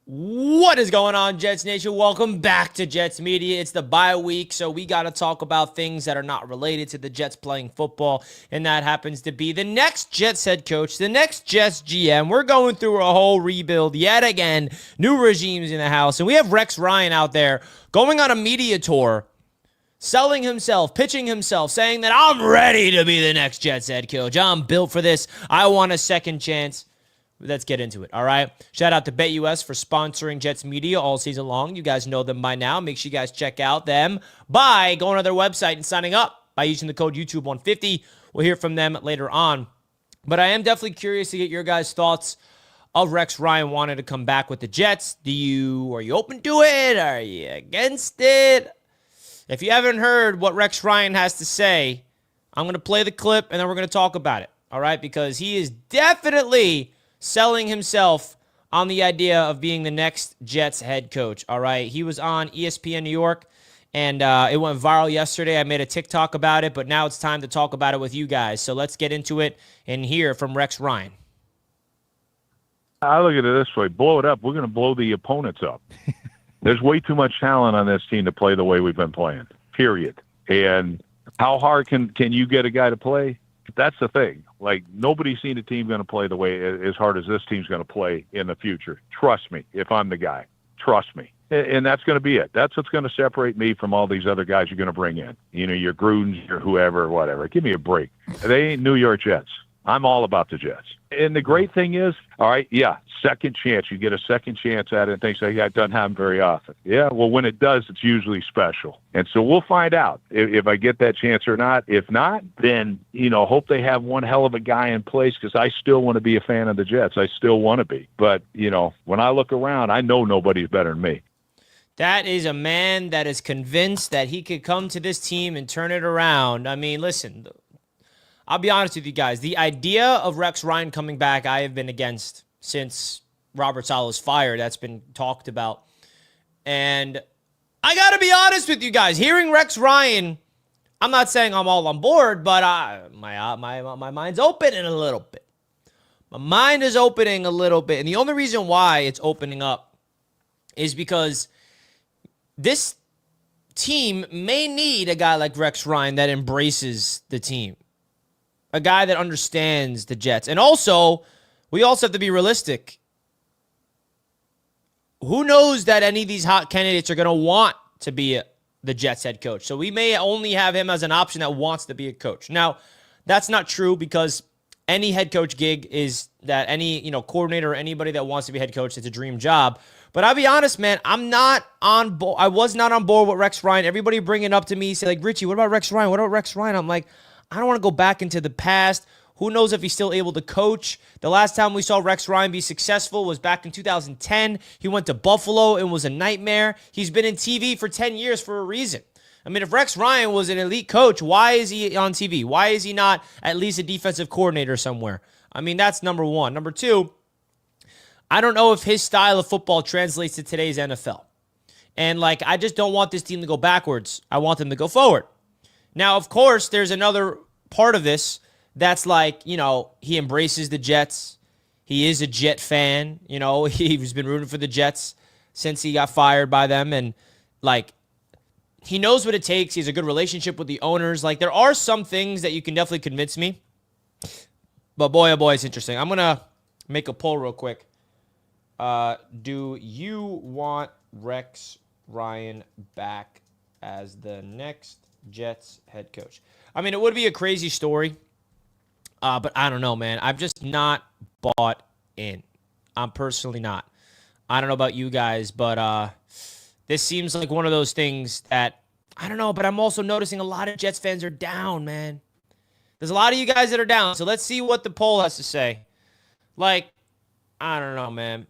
What is going on, Jets Nation? Welcome back to Jets Media. It's the bye week, so we got to talk about things that are not related to the Jets playing football, and that happens to be the next Jets head coach, the next Jets GM. We're going through a whole rebuild yet again, new regimes in the house, and we have Rex Ryan out there going on a media tour, selling himself, pitching himself, saying that I'm ready to be the next Jets head coach. I'm built for this. I want a second chance. Let's get into it, all right? Shout out to BetUS for sponsoring Jets Media all season long. You guys know them by now. Make sure you guys check out them by going to their website and signing up by using the code YouTube150. We'll hear from them later on. But I am definitely curious to get your guys' thoughts of Rex Ryan wanting to come back with the Jets. Are you open to it? Are you against it? If you haven't heard what Rex Ryan has to say, I'm going to play the clip and then we're going to talk about it, all right? Because he is definitely selling himself on the idea of being the next Jets head coach, all right? He was on ESPN New York, and it went viral yesterday. I made a TikTok about it, but now it's time to talk about it with you guys. So let's get into it and hear from Rex Ryan. I look at it this way. Blow it up. We're going to blow the opponents up. There's way too much talent on this team to play the way we've been playing, period. And how hard can you get a guy to play? That's the thing. Like, nobody's seen a team going to play the way as hard as this team's going to play in the future. Trust me, if I'm the guy. Trust me. And that's going to be it. That's what's going to separate me from all these other guys you're going to bring in. You know, your Grudens, your whoever, whatever. Give me a break. They ain't New York Jets. I'm all about the Jets. And the great thing is, all right, yeah, second chance. You get a second chance at it and things like that. It doesn't happen very often. Yeah, well, when it does, it's usually special. And so we'll find out if I get that chance or not. If not, then, hope they have one hell of a guy in place, because I still want to be a fan of the Jets. I still want to be. But, when I look around, I know nobody's better than me. That is a man that is convinced that he could come to this team and turn it around. I mean, listen, I'll be honest with you guys. The idea of Rex Ryan coming back, I have been against since Robert Saleh's fired. That's been talked about. And I got to be honest with you guys. Hearing Rex Ryan, I'm not saying I'm all on board, but my mind's opening a little bit. My mind is opening a little bit. And the only reason why it's opening up is because this team may need a guy like Rex Ryan that embraces the team. A guy that understands the Jets. And also, we also have to be realistic. Who knows that any of these hot candidates are going to want to be the Jets head coach? So we may only have him as an option that wants to be a coach. Now, that's not true, because any head coach gig is that any, coordinator or anybody that wants to be head coach, it's a dream job. But I'll be honest, man, I'm not on board. I was not on board with Rex Ryan. Everybody bring it up to me, say like, Richie, what about Rex Ryan? What about Rex Ryan? I'm like, I don't want to go back into the past. Who knows if he's still able to coach? The last time we saw Rex Ryan be successful was back in 2010. He went to Buffalo and was a nightmare. He's been in TV for 10 years for a reason. I mean, if Rex Ryan was an elite coach, why is he on TV? Why is he not at least a defensive coordinator somewhere? I mean, that's number one. Number two, I don't know if his style of football translates to today's NFL. And, I just don't want this team to go backwards. I want them to go forward. Now, of course, there's another part of this that's he embraces the Jets. He is a Jet fan. He's been rooting for the Jets since he got fired by them. And, he knows what it takes. He has a good relationship with the owners. There are some things that you can definitely convince me. But boy, oh boy, it's interesting. I'm going to make a poll real quick. Do you want Rex Ryan back as the next Jets head coach? I mean, it would be a crazy story, but I don't know, man. I'm just not bought in. I'm personally not. I don't know about you guys, but this seems like one of those things that, I don't know, but I'm also noticing a lot of Jets fans are down, man. There's a lot of you guys that are down, so let's see what the poll has to say. I don't know, man.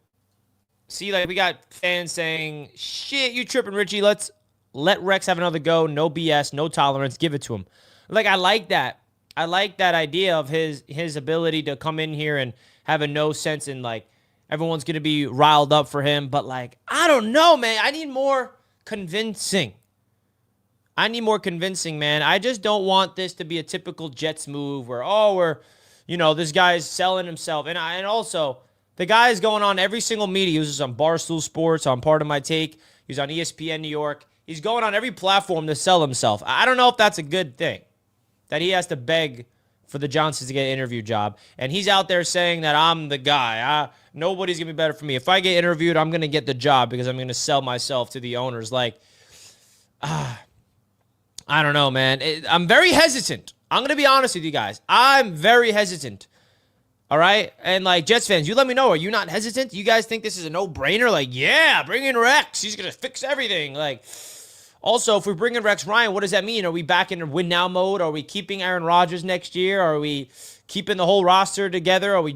See, we got fans saying, shit, you tripping, Richie. Let's let Rex have another go. No BS, no tolerance. Give it to him. I like that. I like that idea of his ability to come in here and have a no sense and, everyone's going to be riled up for him. But, I don't know, man. I need more convincing. Man. I just don't want this to be a typical Jets move where, this guy's selling himself. And also, The guy is going on every single media. He was on Barstool Sports, on Part of My Take. He was on ESPN New York. He's going on every platform to sell himself. I don't know if that's a good thing, that he has to beg for the Johnsons to get an interview job. And he's out there saying that I'm the guy. Nobody's going to be better for me. If I get interviewed, I'm going to get the job because I'm going to sell myself to the owners. Like, I don't know, man. I'm very hesitant. I'm going to be honest with you guys. I'm very hesitant. All right? And, like, Jets fans, you let me know. Are you not hesitant? You guys think this is a no-brainer? Like, yeah, bring in Rex. He's going to fix everything. Like, also, if we bring in Rex Ryan, what does that mean? Are we back in win-now mode? Are we keeping Aaron Rodgers next year? Are we keeping the whole roster together? Are we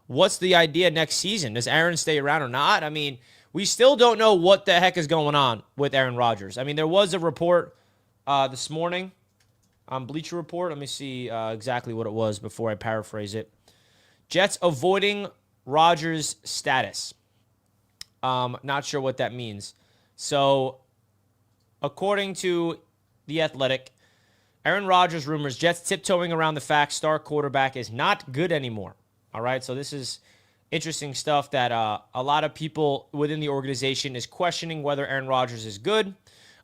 what's the idea next season? Does Aaron stay around or not? I mean, we still don't know what the heck is going on with Aaron Rodgers. I mean, there was a report this morning on Bleacher Report. Let me see exactly what it was before I paraphrase it. Jets avoiding Rodgers' status. Not sure what that means. So, according to The Athletic, Aaron Rodgers rumors Jets tiptoeing around the fact star quarterback is not good anymore. All right, so this is interesting stuff that a lot of people within the organization is questioning whether Aaron Rodgers is good.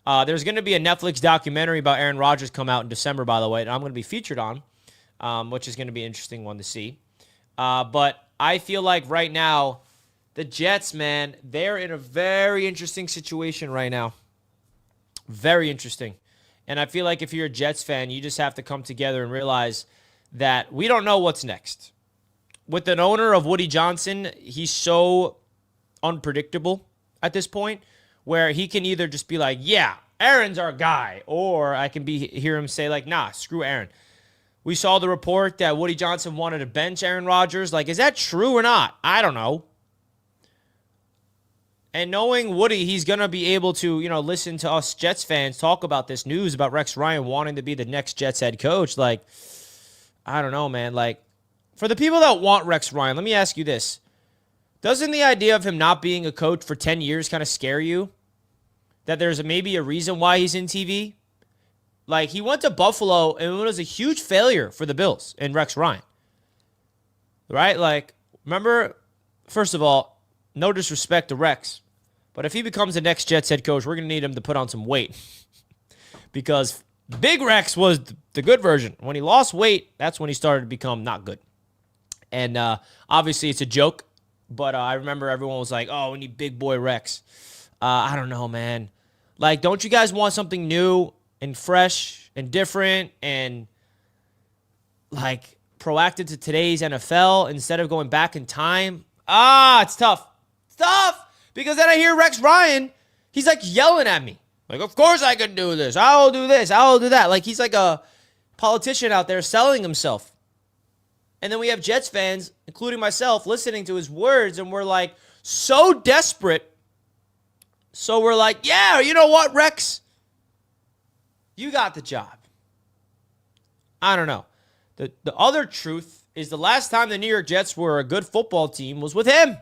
There's going to be a Netflix documentary about Aaron Rodgers come out in December, by the way, and I'm going to be featured on, which is going to be an interesting one to see. But I feel like right now, the Jets, man, they're in a very interesting situation right now. Very interesting. And I feel like if you're a Jets fan, you just have to come together and realize that we don't know what's next. With an owner of Woody Johnson, he's so unpredictable at this point where he can either just be like, yeah, Aaron's our guy, or I can hear him say like, nah, screw Aaron. We saw the report that Woody Johnson wanted to bench Aaron Rodgers. Like, is that true or not? I don't know. And knowing Woody, he's going to be able to, listen to us Jets fans talk about this news about Rex Ryan wanting to be the next Jets head coach. Like, I don't know, man. Like, for the people that want Rex Ryan, let me ask you this. Doesn't the idea of him not being a coach for 10 years kind of scare you? That there's maybe a reason why he's in TV? Like, he went to Buffalo, and it was a huge failure for the Bills and Rex Ryan. Right? Like, remember, first of all, no disrespect to Rex, but if he becomes the next Jets head coach, we're going to need him to put on some weight. Because Big Rex was the good version. When he lost weight, that's when he started to become not good. And obviously, it's a joke, but I remember everyone was like, oh, we need Big Boy Rex. I don't know, man. Like, don't you guys want something new and fresh and different and, like, proactive to today's NFL instead of going back in time? It's tough. It's tough because then I hear Rex Ryan. He's, like, yelling at me. Like, of course I can do this. I'll do this. I'll do that. Like, he's like a politician out there selling himself. And then we have Jets fans, including myself, listening to his words, and we're, like, so desperate. So we're like, yeah, you know what, Rex? You got the job. I don't know. The other truth is the last time the New York Jets were a good football team was with him.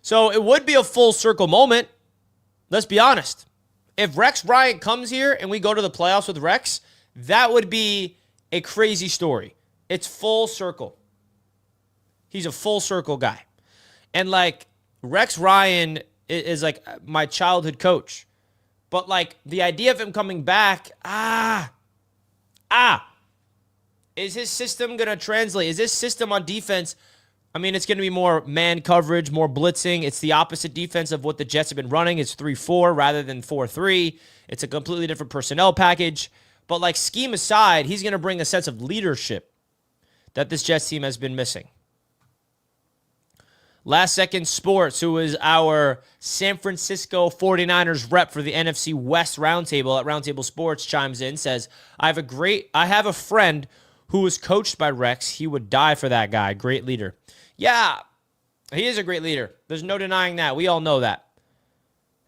So it would be a full circle moment. Let's be honest. If Rex Ryan comes here and we go to the playoffs with Rex, that would be a crazy story. It's full circle. He's a full circle guy. And, like, Rex Ryan is like my childhood coach. But, like, the idea of him coming back, is his system going to translate? Is this system on defense? I mean, it's going to be more man coverage, more blitzing. It's the opposite defense of what the Jets have been running. It's 3-4 rather than 4-3. It's a completely different personnel package. But, like, scheme aside, he's going to bring a sense of leadership that this Jets team has been missing. Last Second Sports, who is our San Francisco 49ers rep for the NFC West Roundtable at Roundtable Sports, chimes in, says, I have a friend who was coached by Rex. He would die for that guy. Great leader. Yeah, he is a great leader. There's no denying that. We all know that.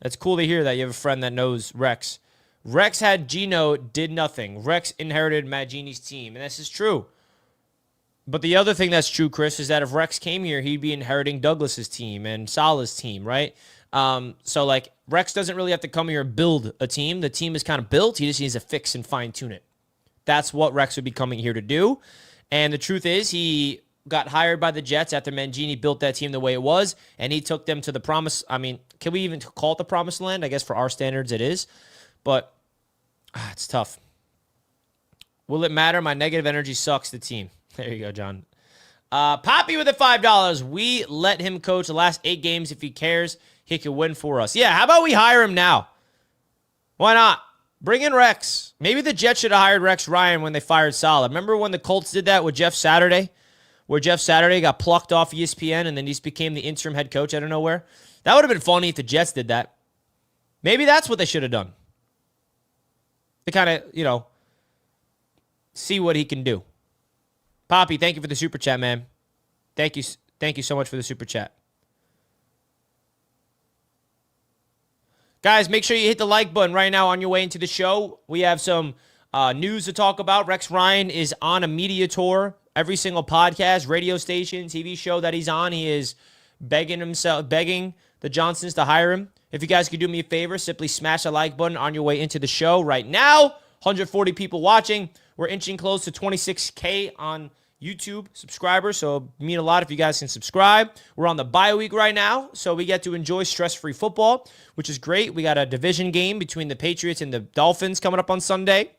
It's cool to hear that you have a friend that knows Rex. Rex had Geno, did nothing. Rex inherited Magini's team, and this is true. But the other thing that's true, Chris, is that if Rex came here, he'd be inheriting Douglas's team and Salah's team, right? So, like, Rex doesn't really have to come here and build a team. The team is kind of built. He just needs to fix and fine-tune it. That's what Rex would be coming here to do. And the truth is, he got hired by the Jets after Mangini built that team the way it was, and he took them to the promise. I mean, can we even call it the promised land? I guess for our standards it is, but it's tough. Will it matter? My negative energy sucks the team. There you go, John. Poppy with the $5. We let him coach the last 8 games. If he cares, he could win for us. Yeah, how about we hire him now? Why not? Bring in Rex. Maybe the Jets should have hired Rex Ryan when they fired Saleh. Remember when the Colts did that with Jeff Saturday? Where Jeff Saturday got plucked off ESPN and then he just became the interim head coach out of nowhere? That would have been funny if the Jets did that. Maybe that's what they should have done. To kind of, see what he can do. Poppy, thank you for the super chat, man. Thank you so much for the super chat. Guys, make sure you hit the like button right now on your way into the show. We have some news to talk about. Rex Ryan is on a media tour. Every single podcast, radio station, TV show that he's on, he is begging the Johnsons to hire him. If you guys could do me a favor, simply smash the like button on your way into the show right now. 140 people watching. We're inching close to 26K on YouTube subscribers, so it mean a lot if you guys can subscribe. We're on the bye week right now, so we get to enjoy stress-free football, which is great. We got a division game between the Patriots and the Dolphins coming up on Sunday.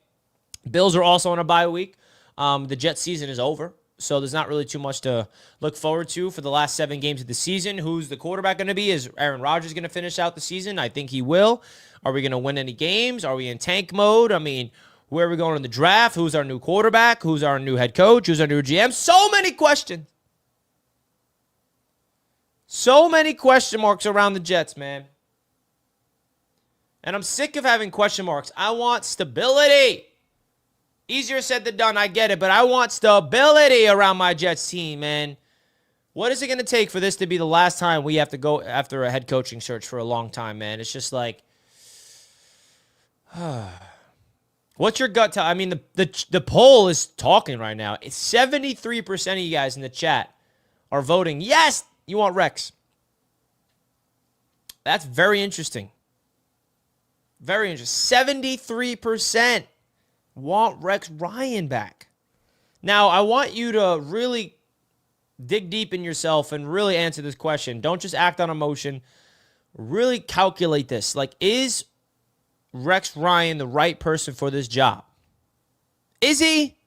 Bills are also on a bye week. The Jets season is over, so there's not really too much to look forward to for the last 7 games of the season. Who's the quarterback going to be? Is Aaron Rodgers going to finish out the season? I think he will. Are we going to win any games? Are we in tank mode? I mean, where are we going in the draft? Who's our new quarterback? Who's our new head coach? Who's our new GM? So many questions. So many question marks around the Jets, man. And I'm sick of having question marks. I want stability. Easier said than done, I get it, but I want stability around my Jets team, man. What is it going to take for this to be the last time we have to go after a head coaching search for a long time, man? It's just like, what's your gut tell? I mean, the poll is talking right now. It's 73% of you guys in the chat are voting, yes, you want Rex. That's very interesting. Very interesting. 73% want Rex Ryan back. Now, I want you to really dig deep in yourself and really answer this question. Don't just act on emotion. Really calculate this. Like, is Rex Ryan the right person for this job? Is he?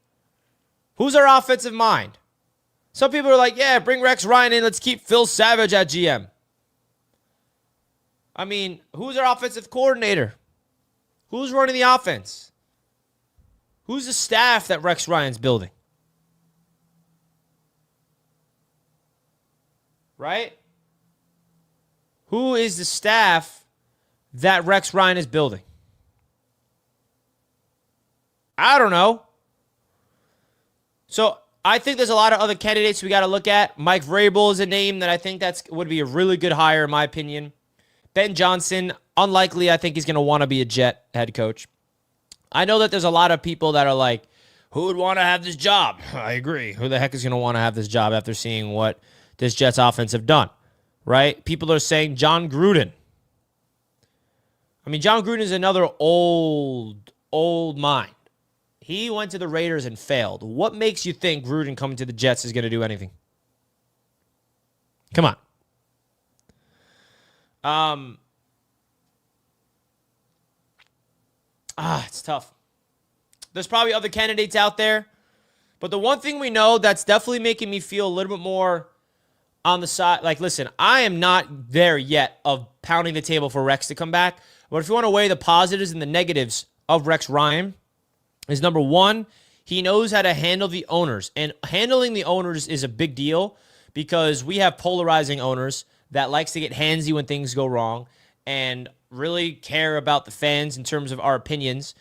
Who's our offensive mind? Some people are like, yeah, bring Rex Ryan in. Let's keep Phil Savage at GM. I mean, who's our offensive coordinator? Who's running the offense? Who's the staff that Rex Ryan's building? Right? Who is the staff that Rex Ryan is building? I don't know. So I think there's a lot of other candidates we got to look at. Mike Vrabel is a name that I think would be a really good hire, in my opinion. Ben Johnson, unlikely. I think he's going to want to be a Jet head coach. I know that there's a lot of people that are like, who would want to have this job? I agree. Who the heck is going to want to have this job after seeing what this Jets offense have done, right? People are saying John Gruden. I mean, John Gruden is another old mind. He went to the Raiders and failed. What makes you think Gruden coming to the Jets is going to do anything? Come on. It's tough. There's probably other candidates out there. But the one thing we know that's definitely making me feel a little bit more on the side, like, listen, I am not there yet of pounding the table for Rex to come back. But if you want to weigh the positives and the negatives of Rex Ryan, is number one, he knows how to handle the owners. And handling the owners is a big deal because we have polarizing owners that likes to get handsy when things go wrong and really care about the fans in terms of our opinions.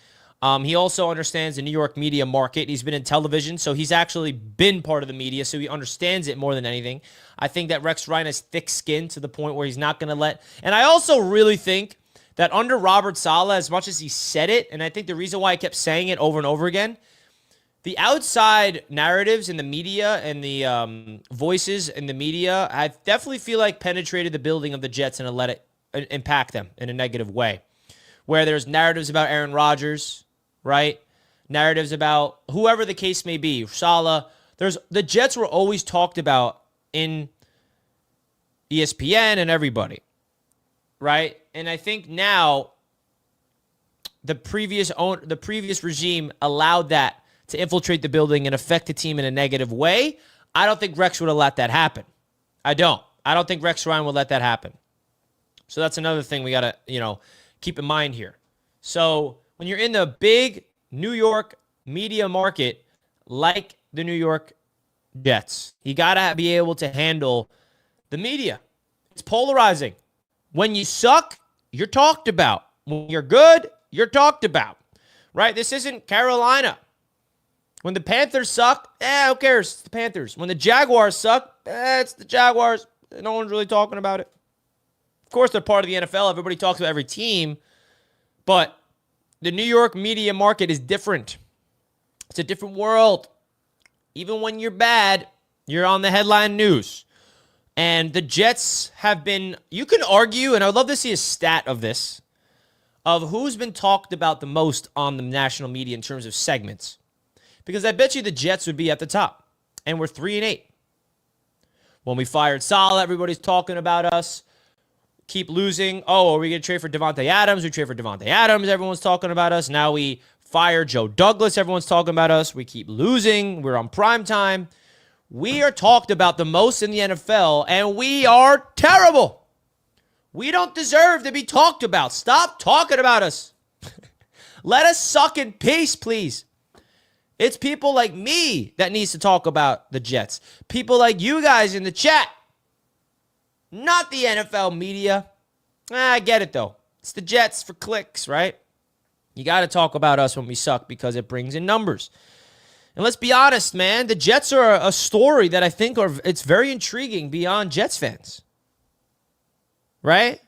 He also understands the New York media market. He's been in television, so he's actually been part of the media, so he understands it more than anything. I think that Rex Ryan has thick skin to the point where he's not going to let... And I also really think that under Robert Saleh, as much as he said it, and I think the reason why I kept saying it over and over again, the outside narratives in the media and the voices in the media, I definitely feel like penetrated the building of the Jets and let it impact them in a negative way. Where there's narratives about Aaron Rodgers, right? Narratives about whoever the case may be, Saleh, The Jets were always talked about in ESPN and everybody, right? And I think now the previous regime allowed that to infiltrate the building and affect the team in a negative way. I don't think Rex would have let that happen. I don't think Rex Ryan will let that happen. So that's another thing we got to, keep in mind here. So when you're in the big New York media market like the New York Jets, you got to be able to handle the media. It's polarizing. When you suck, you're talked about. When you're good, you're talked about. Right? This isn't Carolina. When the Panthers suck, who cares? It's the Panthers. When the Jaguars suck, it's the Jaguars. No one's really talking about it. Of course, they're part of the NFL. Everybody talks about every team. But the New York media market is different. It's a different world. Even when you're bad, you're on the headline news. And the Jets have been, you can argue, and I would love to see a stat of this, of who's been talked about the most on the national media in terms of segments. Because I bet you the Jets would be at the top. And we're 3-8. When we fired Saleh, everybody's talking about us. Keep losing. Oh, are we going to trade for Devontae Adams? We trade for Devontae Adams. Everyone's talking about us. Now we fire Joe Douglas. Everyone's talking about us. We keep losing. We're on prime time. We are talked about the most in the NFL, and we are terrible. We don't deserve to be talked about. Stop talking about us. Let us suck in peace, please. It's people like me that needs to talk about the Jets. People like you guys in the chat. Not the NFL media. I get it, though. It's the Jets for clicks, right? You got to talk about us when we suck because it brings in numbers. And let's be honest, man. The Jets are a story that I think it's very intriguing beyond Jets fans. Right?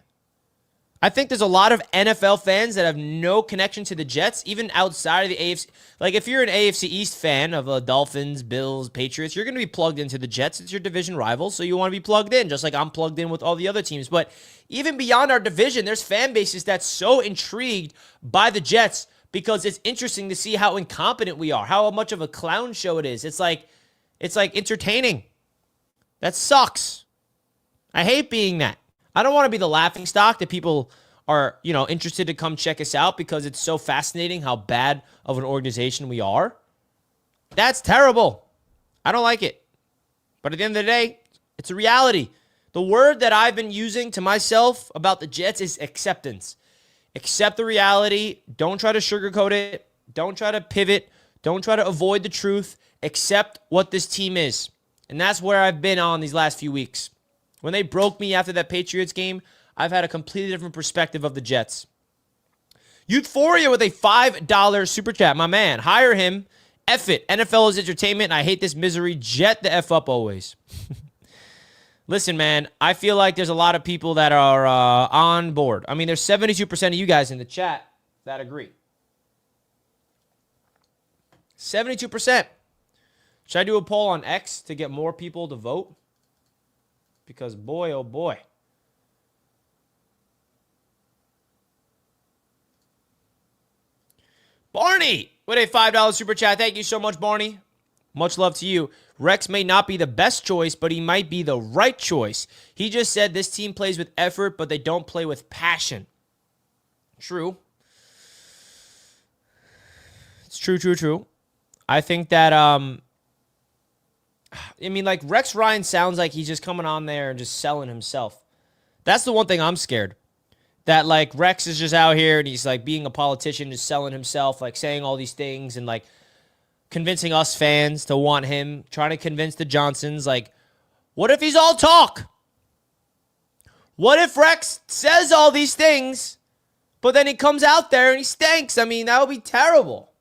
I think there's a lot of NFL fans that have no connection to the Jets, even outside of the AFC. Like, if you're an AFC East fan of the Dolphins, Bills, Patriots, you're going to be plugged into the Jets. It's your division rival, so you want to be plugged in, just like I'm plugged in with all the other teams. But even beyond our division, there's fan bases that's so intrigued by the Jets because it's interesting to see how incompetent we are, how much of a clown show it is. It's like entertaining. That sucks. I hate being that. I don't want to be the laughingstock that people are, interested to come check us out because it's so fascinating how bad of an organization we are. That's terrible. I don't like it. But at the end of the day, it's a reality. The word that I've been using to myself about the Jets is acceptance. Accept the reality. Don't try to sugarcoat it. Don't try to pivot. Don't try to avoid the truth. Accept what this team is. And that's where I've been on these last few weeks. When they broke me after that Patriots game, I've had a completely different perspective of the Jets. Euphoria with a $5 super chat. My man, hire him. F it. NFL is entertainment. I hate this misery. Jet the F up always. Listen, man, I feel like there's a lot of people that are on board. I mean, there's 72% of you guys in the chat that agree. 72%. Should I do a poll on X to get more people to vote? Because boy, oh boy. Barney with a $5 super chat. Thank you so much, Barney. Much love to you. Rex may not be the best choice, but he might be the right choice. He just said this team plays with effort, but they don't play with passion. True. It's true. I think that, Rex Ryan sounds like he's just coming on there and just selling himself. That's the one thing I'm scared. That, Rex is just out here and he's, being a politician, just selling himself, saying all these things and, convincing us fans to want him, trying to convince the Johnsons. What if he's all talk? What if Rex says all these things, but then he comes out there and he stinks? That would be terrible.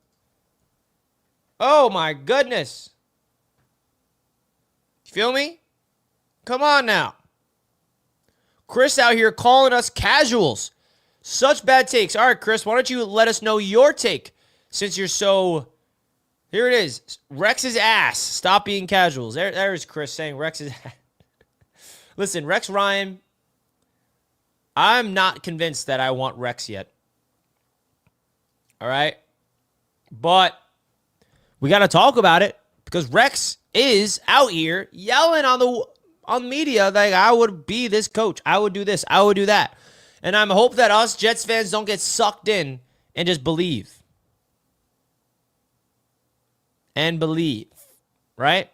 Oh, my goodness. You feel me? Come on now. Chris out here calling us casuals. Such bad takes. All right, Chris, why don't you let us know your take since you're so... Here it is. Rex's ass. Stop being casuals. There is Chris saying Rex's ass. Listen, Rex Ryan, I'm not convinced that I want Rex yet. All right? But we got to talk about it. Because Rex is out here yelling on media like, I would be this coach. I would do this. I would do that. And I'm hope that us Jets fans don't get sucked in and just believe. And believe. Right?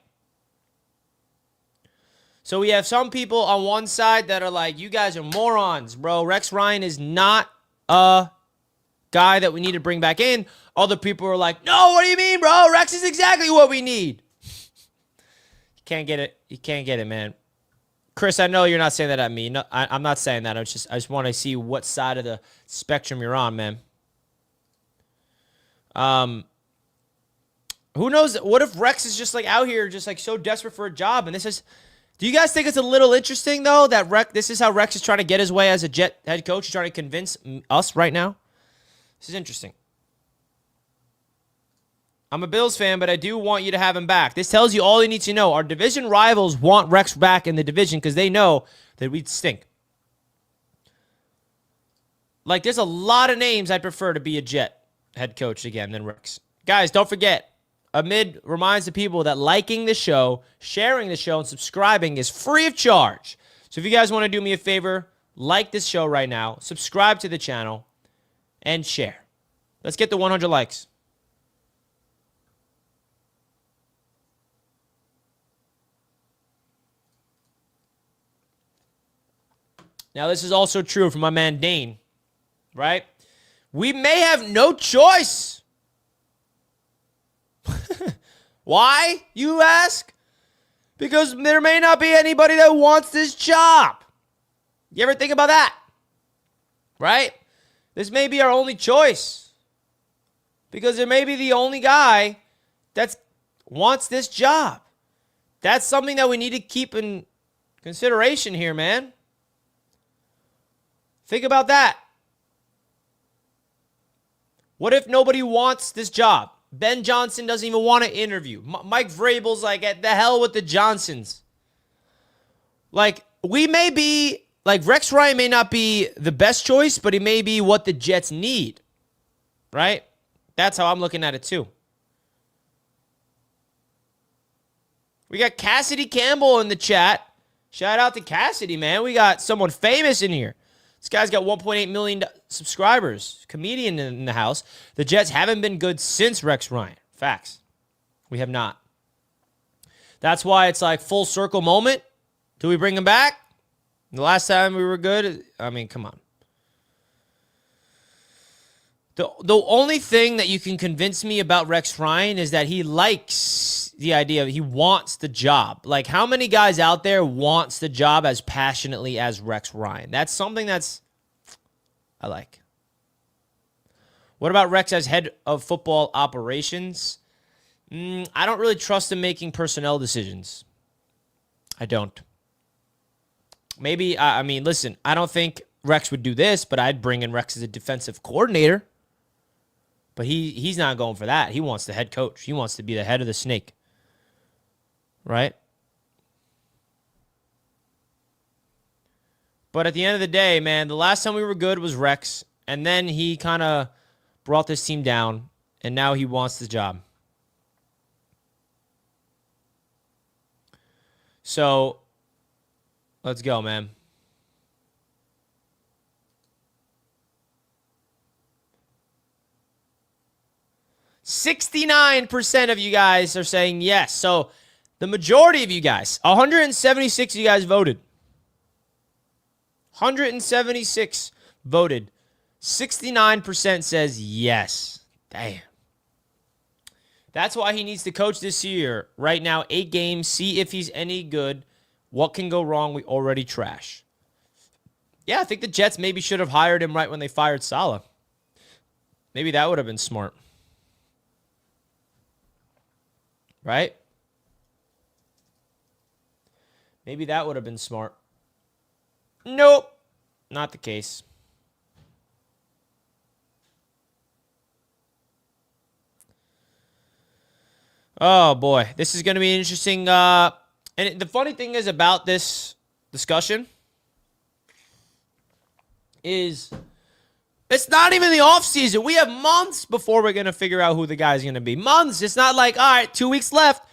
So we have some people on one side that are like, you guys are morons, bro. Rex Ryan is not a guy that we need to bring back in. Other people are like, no, what do you mean, bro? Rex is exactly what we need. You can't get it. You can't get it, man. Chris, I know you're not saying that at me. No, I'm not saying that. I just want to see what side of the spectrum you're on, man. Who knows? What if Rex is just like out here, just like so desperate for a job? And this is, do you guys think it's a little interesting though that this is how Rex is trying to get his way as a Jet head coach? He's trying to convince us right now. This is interesting. I'm a Bills fan, but I do want you to have him back. This tells you all you need to know. Our division rivals want Rex back in the division because they know that we'd stink. Like, there's a lot of names I'd prefer to be a Jet head coach again than Rex. Guys, don't forget, Amid reminds the people that liking the show, sharing the show, and subscribing is free of charge. So if you guys want to do me a favor, like this show right now, subscribe to the channel, and share. Let's get to 100 likes. Now, this is also true for my man Dane, right? We may have no choice. Why, you ask? Because there may not be anybody that wants this job. You ever think about that? Right? This may be our only choice. Because there may be the only guy that wants this job. That's something that we need to keep in consideration here, man. Think about that. What if nobody wants this job? Ben Johnson doesn't even want to interview. Mike Vrabel's like, at the hell with the Johnsons. Like, we may be, like, Rex Ryan may not be the best choice, but he may be what the Jets need. Right? That's how I'm looking at it, too. We got Cassidy Campbell in the chat. Shout out to Cassidy, man. We got someone famous in here. This guy's got 1.8 million subscribers. Comedian in the house. The Jets haven't been good since Rex Ryan. Facts. We have not. That's why it's like full circle moment. Do we bring him back? The last time we were good, I mean, come on. The only thing that you can convince me about Rex Ryan is that he likes the idea, he wants the job. Like, how many guys out there wants the job as passionately as Rex Ryan? That's something that's I like. What about Rex as head of football operations? I don't really trust him making personnel decisions. I don't. Maybe, I mean, listen, I don't think Rex would do this, but I'd bring in Rex as a defensive coordinator. But he's not going for that. He wants the head coach. He wants to be the head of the snake. Right? But at the end of the day, man, the last time we were good was Rex. And then he kind of brought this team down. And now he wants the job. So, let's go, man. %69% of you guys are saying yes. So the majority of you guys, 176 of you guys voted. 176 voted. 69% says yes. Damn. That's why he needs to coach this year. Right now, 8 games. See if he's any good. What can go wrong? We already trash. Yeah, I think the Jets maybe should have hired him right when they fired Saleh. Maybe that would have been smart. Right? Maybe that would have been smart. Nope. Not the case. Oh, boy. This is going to be interesting. And the funny thing is about this discussion is it's not even the offseason. We have months before we're going to figure out who the guy's going to be. Months. It's not like, all right, 2 weeks left.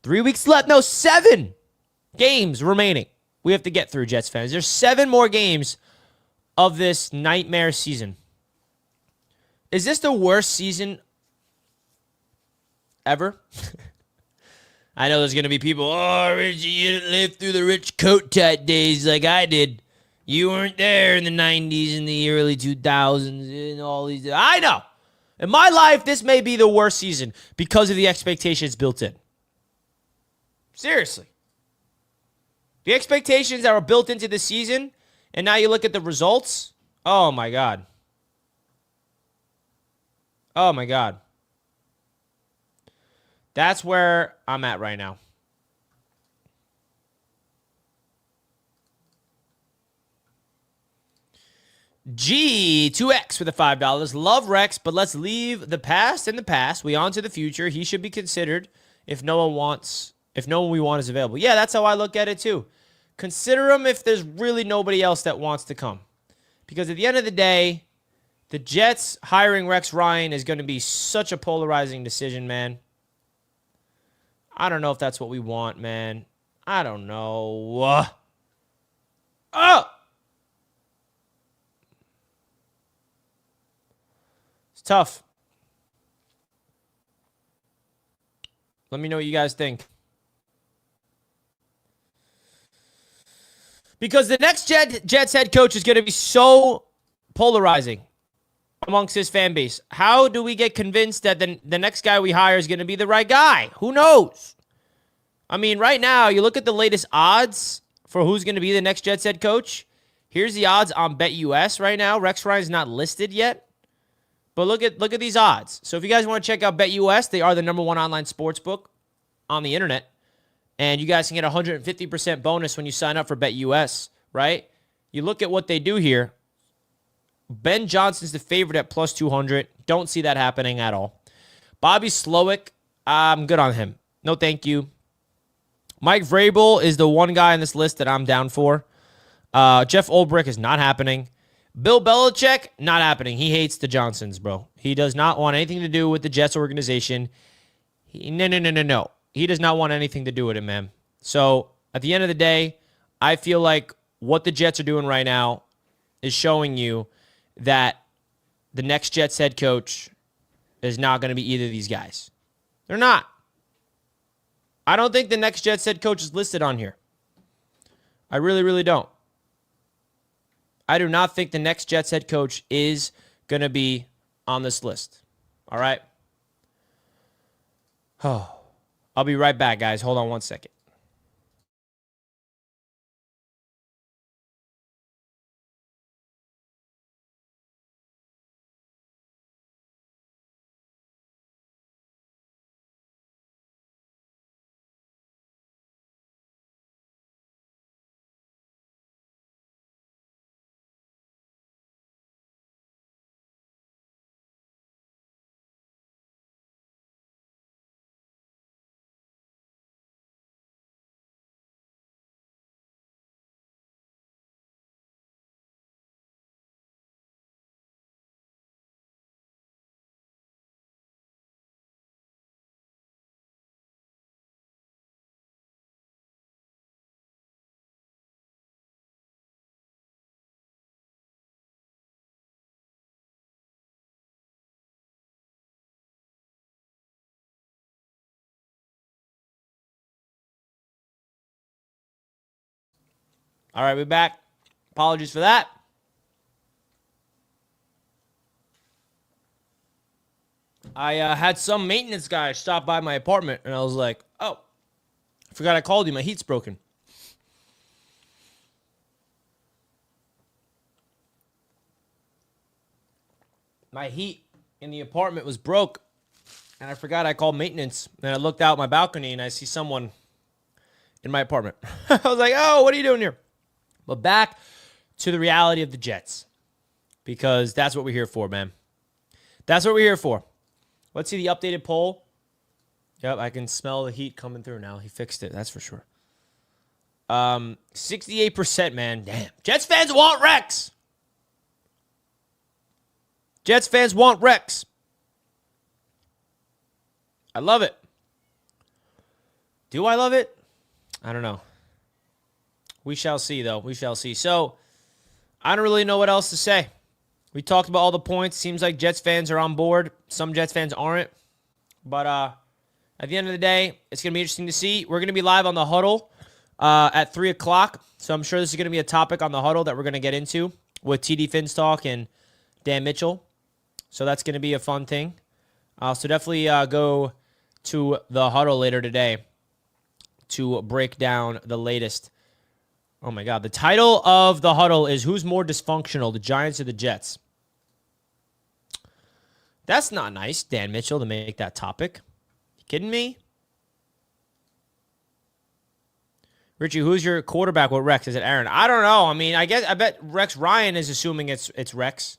3 weeks left. No, 7 games remaining. We have to get through, Jets fans. There's 7 more games of this nightmare season. Is this the worst season ever? I know there's going to be people, oh, Richie, you didn't live through the Rich Kotite days like I did. You weren't there in the 90s and the early 2000s and all these. I know. In my life, this may be the worst season because of the expectations built in. Seriously. The expectations that were built into the season, and now you look at the results. Oh, my God. Oh, my God. That's where I'm at right now. G2X with the $5. Love Rex, but let's leave the past in the past. We on to the future. He should be considered if no one we want is available. Yeah, that's how I look at it too. Consider him if there's really nobody else that wants to come. Because at the end of the day, the Jets hiring Rex Ryan is going to be such a polarizing decision, man. I don't know if that's what we want, man. I don't know. Oh! It's tough. Let me know what you guys think. Because the next Jets head coach is going to be so polarizing amongst his fan base. How do we get convinced that the next guy we hire is going to be the right guy? Who knows? I mean, right now, you look at the latest odds for who's going to be the next Jets head coach. Here's the odds on BetUS right now. Rex Ryan's not listed yet. But look at these odds. So if you guys want to check out BetUS, they are the #1 online sports book on the internet. And you guys can get a 150% bonus when you sign up for BetUS, right? You look at what they do here. Ben Johnson's the favorite at plus 200. Don't see that happening at all. Bobby Slowick, I'm good on him. No, thank you. Mike Vrabel is the one guy on this list that I'm down for. Jeff Ulbrich is not happening. Bill Belichick, not happening. He hates the Johnsons, bro. He does not want anything to do with the Jets organization. No. He does not want anything to do with it, man. So, at the end of the day, I feel like what the Jets are doing right now is showing you that the next Jets head coach is not going to be either of these guys. They're not. I don't think the next Jets head coach is listed on here. I really, really don't. I do not think the next Jets head coach is going to be on this list. All right? Oh, I'll be right back, guys. Hold on one second. All right, we're back. Apologies for that. I had some maintenance guy stop by my apartment, and I was like, oh, I forgot I called you. My heat's broken. My heat in the apartment was broke, and I forgot I called maintenance. And I looked out my balcony, and I see someone in my apartment. I was like, oh, what are you doing here? But back to the reality of the Jets, because that's what we're here for, man. That's what we're here for. Let's see the updated poll. Yep, I can smell the heat coming through now. He fixed it, that's for sure. 68%, man. Damn. Jets fans want Rex. Jets fans want Rex. I love it. Do I love it? I don't know. We shall see, though. We shall see. So, I don't really know what else to say. We talked about all the points. Seems like Jets fans are on board. Some Jets fans aren't. But at the end of the day, it's going to be interesting to see. We're going to be live on the Huddle at 3 o'clock. So I'm sure this is going to be a topic on the Huddle that we're going to get into with TD Finstock and Dan Mitchell. So that's going to be a fun thing. So definitely go to the Huddle later today to break down the latest. Oh, my God. The title of the Huddle is Who's More Dysfunctional, the Giants or the Jets? That's not nice, Dan Mitchell, to make that topic. You kidding me? Richie, who's your quarterback with Rex? Is it Aaron? I don't know. I mean, I bet Rex Ryan is assuming it's Rex.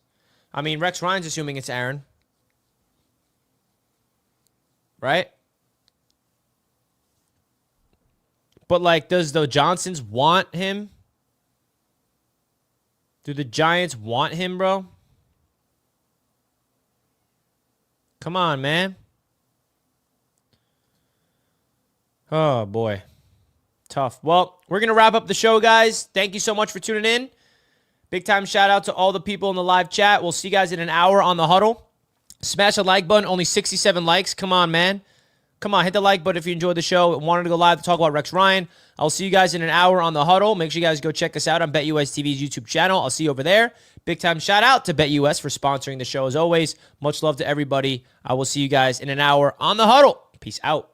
I mean, Rex Ryan's assuming it's Aaron. Right? But, like, does the Johnsons want him? Do the Giants want him, bro? Come on, man. Oh, boy. Tough. Well, we're going to wrap up the show, guys. Thank you so much for tuning in. Big time shout out to all the people in the live chat. We'll see you guys in an hour on the Huddle. Smash the like button. Only 67 likes. Come on, man. Come on, hit the like button if you enjoyed the show and wanted to go live to talk about Rex Ryan. I'll see you guys in an hour on the Huddle. Make sure you guys go check us out on BetUS TV's YouTube channel. I'll see you over there. Big time shout out to BetUS for sponsoring the show as always. Much love to everybody. I will see you guys in an hour on the Huddle. Peace out.